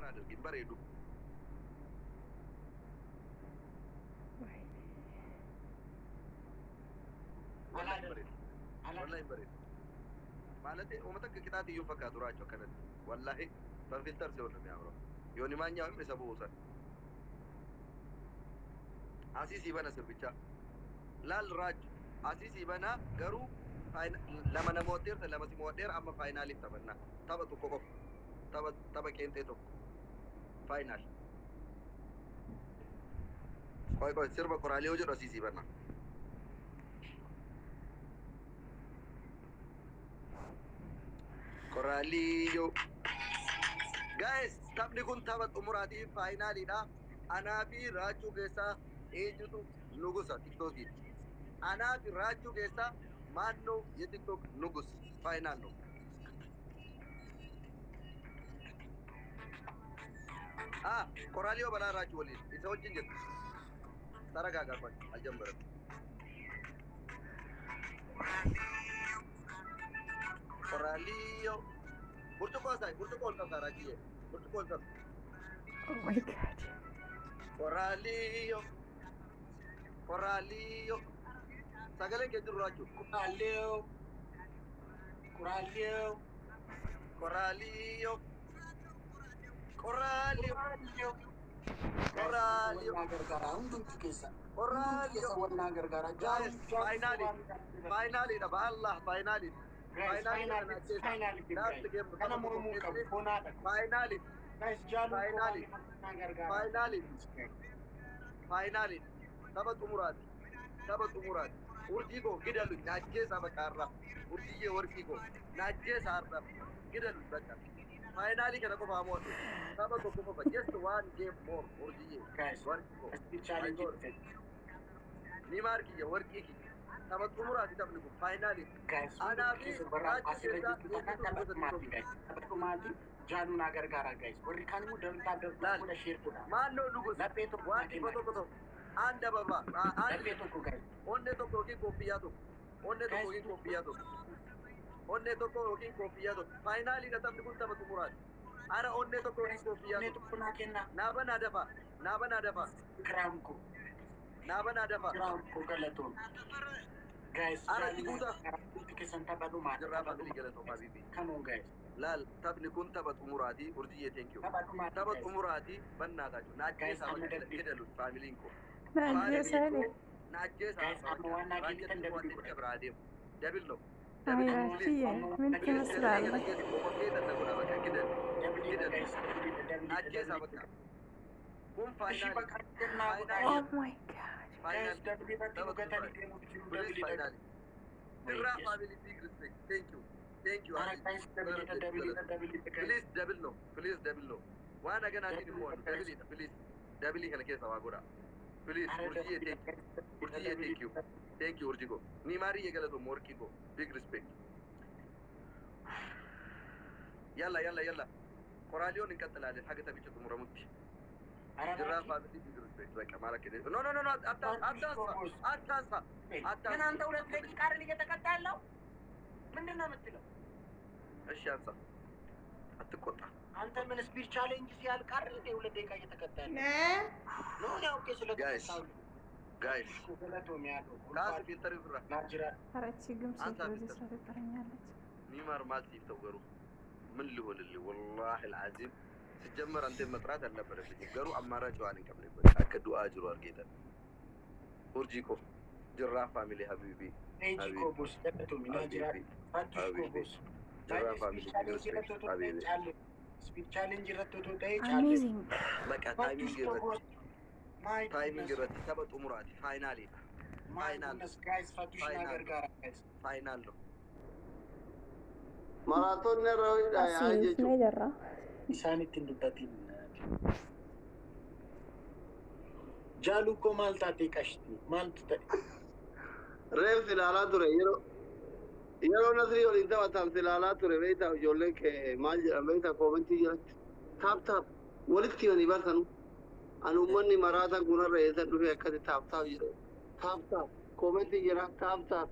أنا أدرك بريدو والله بريد مالتي ومتك كتاتي يوفكا دراجو كانت والله ففلتر سيولم يا برو يوني ما نيا مسبوسا أسيسي بنا سربيتشا لا الراج أسيسي بنا قرو لما نموتير لما سيموتير أما فاينالي تبنا تبا تكوكو تبا كينتي توك فاينال كوي سيربا كوراليو جو أسيسي بنا كوراليو guys tapni kun taphat umuraati finali da ana fi rachu gesa ejutu nugusa tiktok ana fi rachu gesa manno ye tiktok nugus final no koralio bala rachu wali isa wajin jet taraga ga kon aljambar koralio burtu ko ta rachi burtu ko ta Oh my god. Coralio sagale ke duru rachu finally da Allah finally last game finally tabat umurat urjigo gidalu najje sabakarra urjiye warkigo najje sarra gidalu baka finally kana ko famo tabat ko fa just one game more urjiye warkigo challenge ni marki ya warkiki tabat umurat tabni ko finally ana bi Janu nagar gara guys. Berikan mu dalam tabel punya share pun. Mano lugus. Tapi itu wati foto. Anda baba. Tapi itu ku guys. Onne to koki copiado. Onne to koki copiado. Finally na tabni kun tabat umurat. Ara onne to koki copiado. Onne to kuna kenna. Naba nadafa. Kramku. Naba nadafa. Kramku galaton. Guys, ara tiguta. Kesan tabadu ma. Jarraba galaton habibi. Come on guys. لا تبني كنت تبت أموراتي أرجية تانكيو تبت أموراتي بنا تاجو ناجي سامع كده لو فاميلينكو ناجي سامع ناجي سامع ناجي تنبؤ كبراديم دبلو أيوة فيه من تمثل على ناجي سامع كم فاينال Oh my god. فاينال ترى فاميلي big respect thank you please double no وانا كان عندي مون double كان كيس واغورا please urjiye thank you urjigo ni mari yegala to morkiko big respect يلا قراليون نكتل حاجه تبي تكون مرمتي جرافه big respect بقى مالك كده no اتاسا انا انت ولد دقيقه قال لي تكتل ምንድነው የምትለው? እሺ አንሳ አትቆጣ አንተ ምን ስፒድ ቻሌንጅ ሲያልቅ አይደል እንደ 2 ደቂቃ እየተከታተለ ነው ነው ኦኬ ጋይስ ላስ ፊልተር ይብራ ናጅራ አረቺ ግምስ ስለዚህ ስለተጠረኛለች ኒማር ማልቲ ተወሩ ምን ልሆንልኝ والله العظيم ሲጀመር አንተ መጥራት አልነበረብኝ ገሩ አማራጭ ዋን እንከምነበት አከዱ አጅሩ አርጌታ ኡርጂኮ ጅራ ፋሚሊ ሀቢቢ ኤጂኮ ቦስ ለቶ ሚናጅራ ፋንቲኮ ቦስ ጅራ ፋሚሊ ሀቢቢ ስፒድ ቻሌንጅ ረቶቶ ታይ አሜዚንግ በቃ ታይሚንግ ረቲ ተበጡ ሙራቲ ፋይናል ጋይስ ፋቱሽ ነገር ጋር ጋይስ ፋይናል ነው ማራቶን ነው ያየጁ ነይደራ ኢሳኒት እንድታቲ ጃሉ ኮ ማልታቴ ቀሽቲ ማልት ሬል ሲላላ ቱሬ yeroo nasri waliin taphatan silaalaa ture beektaa ijoolleen kee maal jedhan beektaa koomentii jalatti taap walitti himanii barsanu ani uummanni maraatan kunarra eessan dhufee akkasi taap jedhe taap koomentii jira taap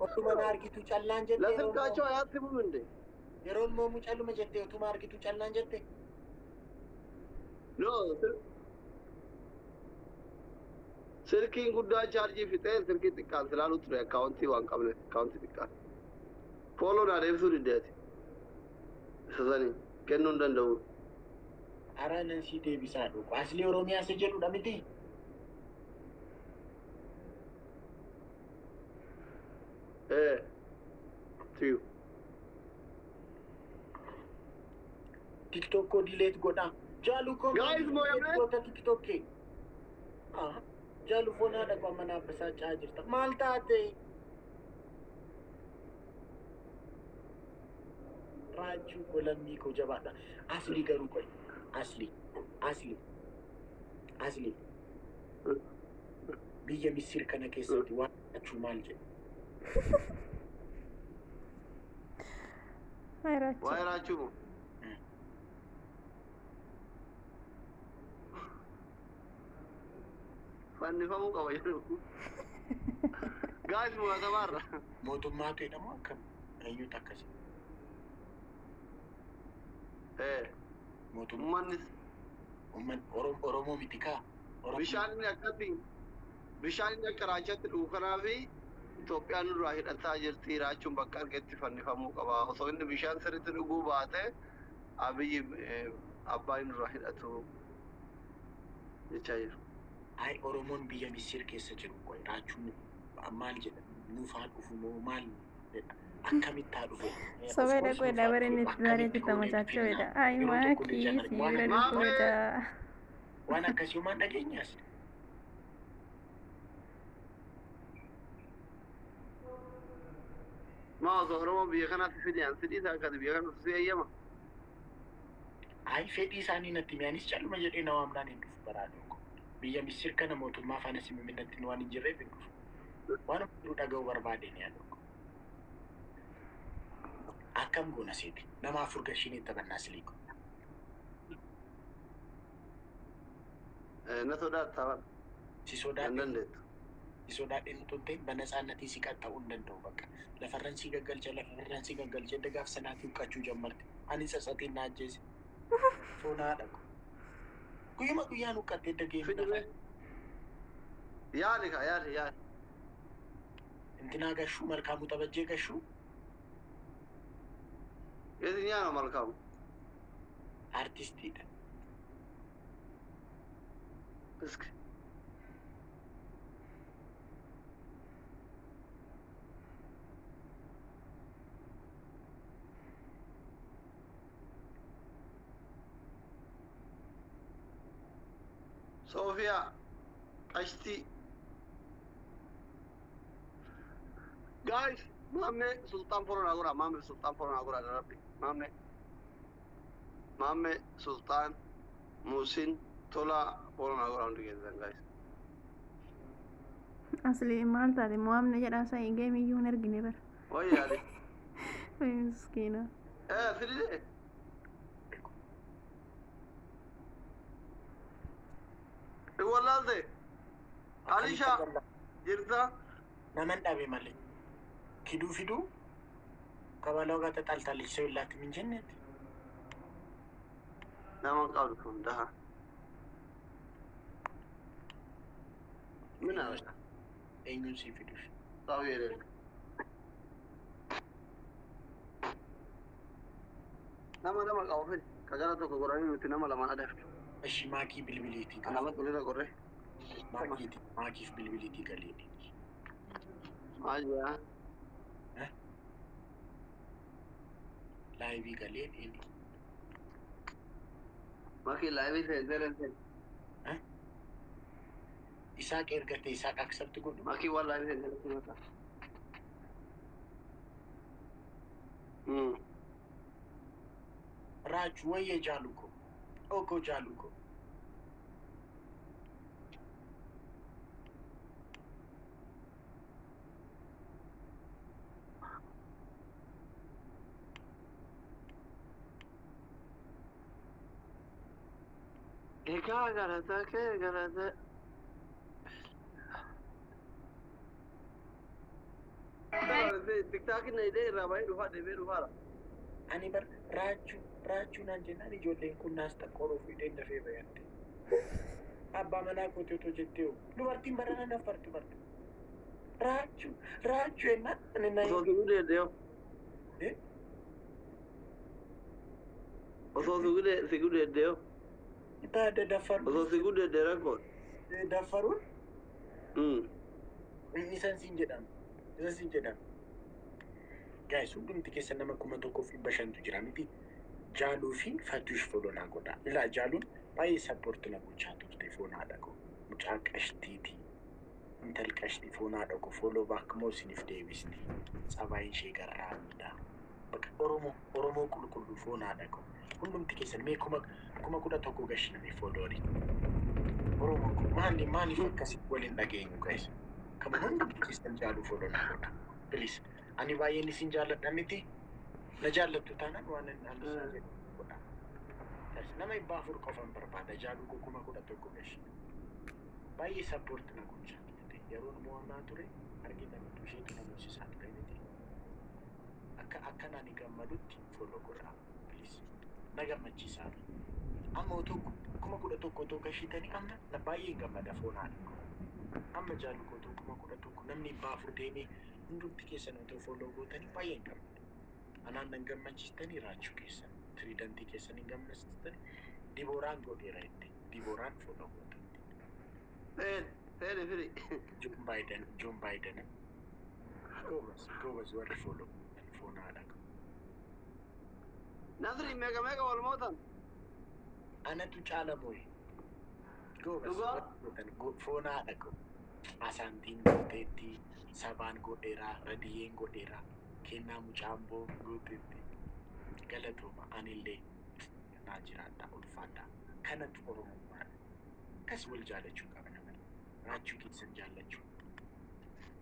ottuma argitu callaan jedhe ለስልካቸው አያትሙም እንዴ Yeroo immoo mucalluma jettee utuma argitu callaan jette. No, sirkiin guddaa chaarjii fixee sirkii xiqqaan silaalu ture akkaawuntii waan qabne akkaawuntii xiqqaan. Fooloo naa deebisuu diddeeti. Isa sanii kennuu hin danda'u. Araanan si deebisaa dhufu. Asli Oromiyaa isa jedhudha miti. Tiyu. TikTok ko delete godha. Jaalu ko Guys, mo yamne? goota TikTok ke. Jaalu foonaa dhaqaa mana abbasaa jirta. Maal taate? Raajuu ko lammii ko jabaadha. Asli garuu qoy. Asli. Biyya Misir kana keessatti waan achuu maal jedhu. Waa'ee raachuu moo? Fannifamuu qaba jedhu. Guys, mu'atamarra. Mootummaatu jedhamu akkam eenyutu akkasii? Uummannis Oromoo miti kaa. bishaan inni akka raachatti dhufu kanaafi Itoophiyaan nurraa hidhataa jirti. Raachuun bakka argetti fannifamuu qaba. Osoo inni bishaan sirriitti dhuguu baate Abiyyi abbaan nurraa hidhatu jechaa jiru. Ay Oromoon biyya Misir keessa jiru qoy raachuun maal jedha nuufaa dhufu moo maal akkamitti haa dhufe? Sobee dhaquu dabareen itti bareetti tamachaachoodha. Ay maakii sibiila dhufuudha. Waan akkasii uumaan dhageenyaas. Maa osoo Oromoo biyya kanaatti fidiyaan sidii isaa akkati biyya kanatti si eeyyama. Ay fedhii isaanii natti miyaanis calluma jedhee nama amnaan hin dhufu baraadhu. Biyya Misir kana mootummaa faana simiminnatti waan hin jirreef hin dhufu. Waan hunduu dhaga'uu barbaadeen yaadu. Akkam goona seeti nama afur gashiin itti taphannaas liigu. Na sodaattaa bara. Si sodaadhe. Dandeettu. Si sodaadhe nuti ta'e bana saannatii si qaxxa'uu hin danda'u bakka. Lafarran si gaggalcha dagaaf sanaatii huqqachuu jammarte. Ani sassatiin na ajjeese. Foonaa dhaqu. Guyyuma guyyaan huqqattee dageeffata. Yaadi. Intinaa gashuu malkaamuu taphajjee gashuu. Yetinyaano malkaamu. Artistiidha. Iski. Soofiyaa qashtii. Guys, maamne Sultaan Foronaa godhaa. Maamne Sultaan Foronaa godhaa darabbi. Maamne Sultaan Muusin Tolaa Foronaa godhaa hundi keessan guys. Asli maal taate mo'amne jedhaa isaa geemiyyuu hin argine bara. Wayyaali. Miskiina. Fidide. Wallaalte. Alishaa jirta. Naman dhabe malee. Fiduu kabaloo gata xalxalisee illaatti min jenneeti. Nama qabdu kun daha. Mina Eenyuun si fiduuf. ta'uu jedhee. Nama qabu fedhi. Kagara tokko godhanii nuti nama lamaan adaftu. Ashi maakii bilbiliitii Kana maxxulina qorre. maakiif bilbiliitii galeedhi. Maal jedhaa? Laayivii galeedhi. Maki laayivii seentee. Isaa ergatee isaa accept godhu. Maki waan laayivii seentee mata. Raaju wayye jaaluko. Ogo jaaluko. Egaa garata. TikTok ini dia ramai dua, dia dua lah. Ani bar raachuu naan jennaan ijoolleen kun naas xaqqooroo fiideen dafee bayatte. Abbaa manaa kootee otoo jettee hoo dubartiin barana naffartu bartu. Raachuu jennaan ani na Osoo si gudeedde yoo. Osoo si gudeedde yoo. Taada daffaru. Osoo si gudeedde rakkoon. Daffaruun. Isan siin jedhama. Guys, hundumti keessa nama 1,500 jira miti. Jaaluu fi Fatuush foloo naa godhaa. Ilaa jaaluun baay'ee sappoorti na gochaa turte foonaa dhaqu. Mucaa qashtiiti. Intal qashtii foonaa dhaqu foloo baakmoo isiniif deebisti. Tsabaayin ishee garraamidha. Bakka Oromoo qulqulluu foonaa dhaqu. Hundumti keessan mee 11,000 gashiname foloorii. Oromoo kun maaliif akkasii waliin dhageenyu guys? Kama hundumti keessan jaaluu foloo naa godhaa. Please. Ani baay'een isin jaalladha miti. Na jaallattu taanaan waan inni annisaa jedhu godha. Nama 4 qofan barbaada jaaluu koo 11,000 gashi. Baay'ee sappoorti na gochaa turte. Yeroo mo'annaa ture argitanitu isheetu na moosisaa ture miti. Akka nani gammadutti foloo godhaa. Please. Na gammachiisaa. Amma otoo 11,000 gashitanii amma na baay'ee gammada foonaan. Amma jaaluu koo 11,000 namni 4 deemee hundumti keessan otoo foloo gootanii baay'ee gammada. Anaan nan gammachiistanii raachuu keessan. Tiriidantii keessan hin gammachiistanii. Dibooraan godheera itti. Dibooraan foloo gootatti. Seeni firi. Joon Baayiden. Goobas warri foloo foonaa dhaqa. Nasri meeqa wal mootan? Anatu caala mooye. Goobas foonaa dhaqu. Asaantiin gooteetti. Sabaan godheeraa, radiyyeen godheeraa, kennaa mucaamboo gooteetti. Galatooma anillee naa jiraadha ulfaadha. Kanatu Oromummaadha. Akkas wal jaallachuu qabna malee. Raachuu keessan jaallachuu.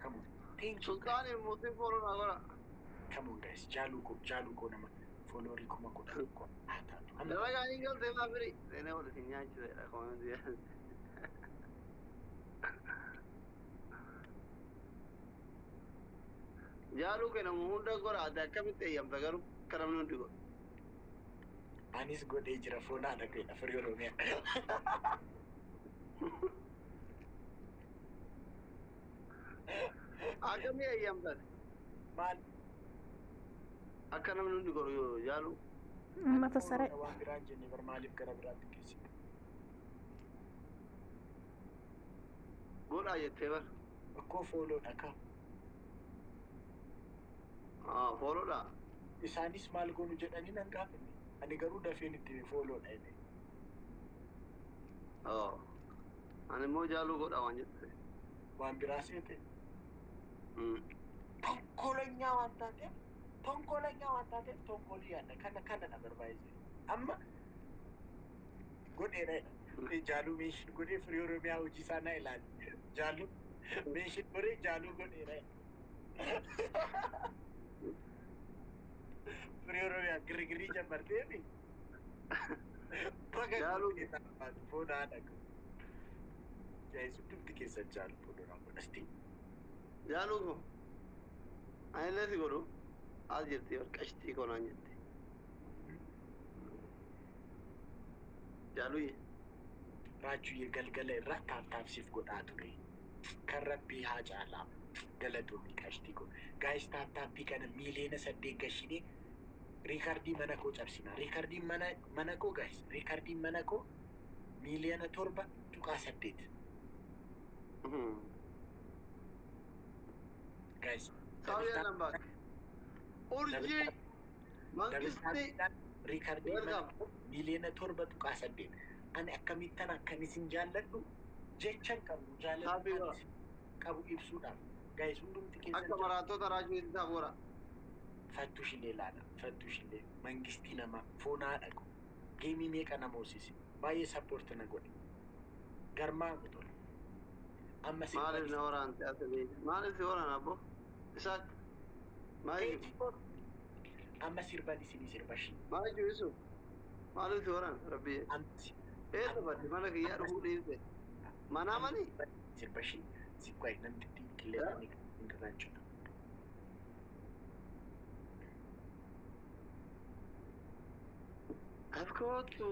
Come on. Sultaaniin muutiin foloo naa godha. Come on guys. Jaaluu koo nama foloorii 11,000 haa taatu. Dalagaa hin galtee maa firi. Seenee wal isin nyaachiseedha koomenti. Jaaluu kennamu hunda godhaate akkamitti eeyyamta garuu akka namni hundi godhu. Anis godhee jira foonaa dhaqeedha firii Oromiyaa. Akkamii eeyyamtan? Maal? Akka namni hundi godhu yoo jaaluu. Mata saree. Waan biraan jennee bar maaliif gara biraatti geessite? Godhaa jettee bar. Akkoo fooloo dhakaa. Fooloodha. Isaanis maal goonu jedhanii nan gaafanne. Ani garuu dafeen itti fooloodha jedhe. Ani immoo jaaluu godhaa waan jette. Waan biraa seete. Tonkoleenyaa waan taateef tonkolii yaadda kana na barbaachise. Amma godheera jaaluu meeshin godhee firii Oromiyaa hojii isaa na ilaali. Jaaluu meeshin godhee jaaluu godheera. Firii Oromiyaa girgirii jammarteefi. Jaaluu foonaa dhaqu. Jaayisudduutti keessan jaaluu foonaa godhasti. Jaaluu koo anillee si godhu as jirti qashtii konaan jetti. Jaaluu Raachuu galgala irraa taaptaapsiif godhaa ture. Kan rabbii haa caalaa galatoomii qashtii kun. Gaayis taaptaappii kana miiliyoona 8 gashinee riikardii mana koo cabsina. Riikardiin mana koo gaayis. Riikardiin mana koo miiliyoona 7.8. Guys, Sabiyan nan bak. Urji mangisti riikardii miiliyoona 7.8. Ani akkamittan akkan isin jaalladhu jechan qabu jaalladhu qabu ibsuudhaaf. Guys, hundumti keessan akka maraatota raajuu isaa boora. Fattuush illee laala. Fattuush illee mangistii nama foonaa dhaqu. Geemii meeqa nama hoosise. Baay'ee sappoorti na godhe. Garmaa gotola. Amma si maaliif na waraante asii maaliif si waraan abbo isaak maaliif amma sirban isinii sirbashi. maaliif isu maaliif si waraan rabbi eessa badde mana kiyyaa dhufuu dhiifte manaa manii sirbashi si kwaay namti qilleensonni irraan jira. kootu